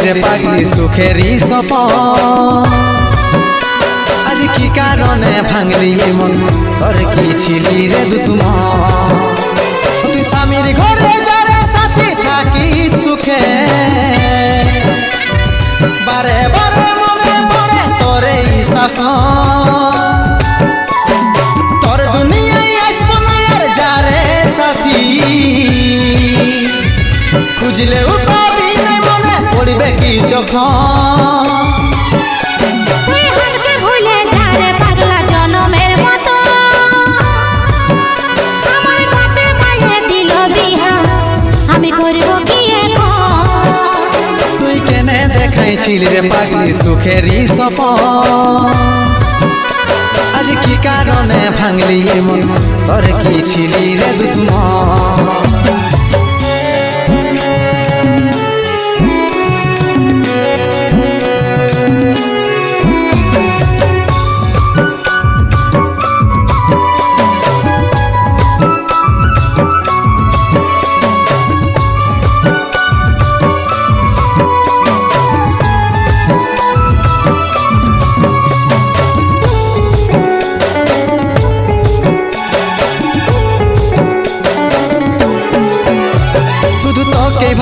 रे पागली सुखेरी सपन आज की कारणे भांगली मन तोर की छिली रे दुश्मन तुई स्वामीर घरे जारे साथी थाकी सुखे बारे बारे मने पड़े तोरे शासन तोर दुनियाय आसबो ना यार जारे साथी खुजले उपाबी नै मने पड़िबे की যখন তুই হারকে ভুলে যা রে পাগলা জনমের মতো আমার বাপে মায়ে দিল বিহা আমি করব কি এখন তুই কেনে দেখাইছিলি রে পাগলি সুখেরি সপন আজ কি কারণে ভাঙলি মন তোর কি ছিলি রে দুশ্মন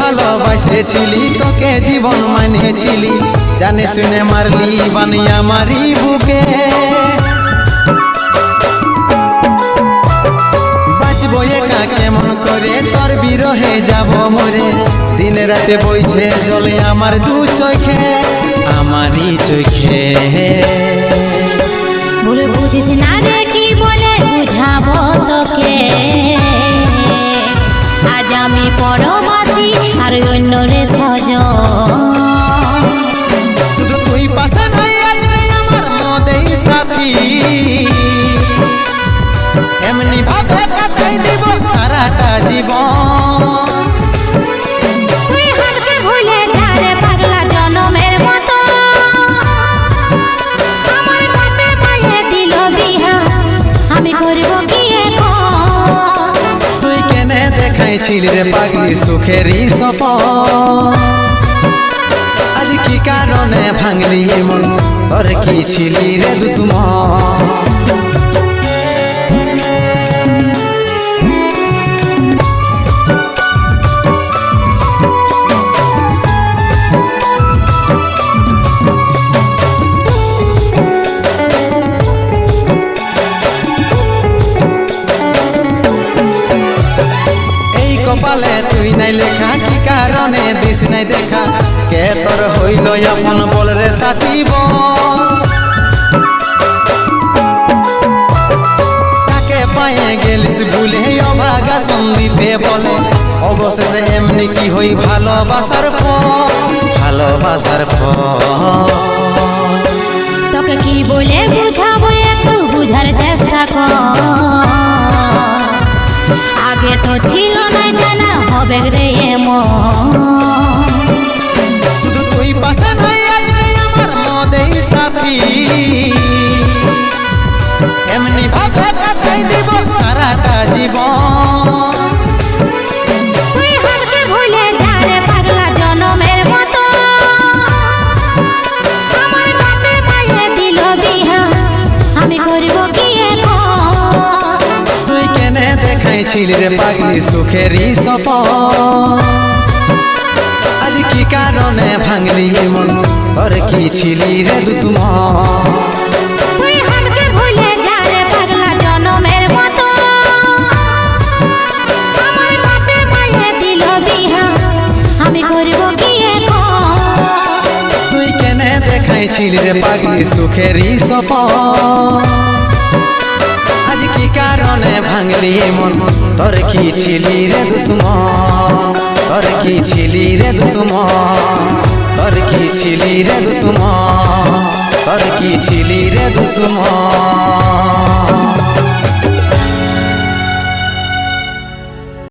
ভালোবাসেছিলি তোকে জীবন মানেছিলি জানে শুনে মারলি বানিয়া মারি বুকে বাঁচবো একা কেমন করে তোর বিরহে যাব মরে দিন রাতে বইছে জলে আমার দু চোখে আমারই চোখে বলে বুঝিস না রে কি বলে বুঝাবো তোকে আজ আমি পরবাসী আর অন্য রে সজন শুধু তুই পাশে নাই আজ রে আমার মদেই সাথী এমনি ভাবে কাটাই দিব সারাটা জীবন তুই হারকে ভুলে যা রে পাগলা জনমের মতো আমার বাপে মায়ে দিল বিহা আমি করব কি এখন তুই কেনে দেখাইছিলি রে পাগলি সুখেরি সপন আজ কি কারণে ভাঙলি মন তোর কি ছিলি রে দুশ্মন কপালে তুই নাই লেখা কি কারণে দিস নাই দেখা কে তোর হইল আপন বল রে সাথী তাকে পায়ে গেলিস ভুলে অভাগা সন্দীপে বলে অবশেষে এমনি কি হই ভালোবাসার তোকে কি বলে বুঝাবো একটু বুঝার চেষ্টা কর আগে তো ছিল না জানা হবে রে এমন শুধু তুই পাশে নাই আজ রে আমার মদেই সাথী এমনি ভাবে কাটাই দিব সারাটা জীবন তুই হারকে ভুলে যা রে পাগলা জনমের মতো আমার বাপে মায়ে দিল বিহা আমি করব কি এখন তুই কেনে দেখাইছিলি রে পাগলি সুখেরি সপন আজ কি কারণে ভাঙলি মন তোর কি ছিলি রে দুশ্মন তুই হারকে ভুলে যা রে পাগলা জনমের মতো আমার বাপে মায়ে দিল বিহা আমি করব কি এখন তুই কেনে দেখাইছিলি রে পাগলি সুখেরি সপন ভাঙলি মন তোর কি ছিলি রে দুশ্মন তোর কি ছিলি রে দুশ্মন তোর কি ছিলি রে দুশ্মন তোর কি ছিলি রে দুশ্মন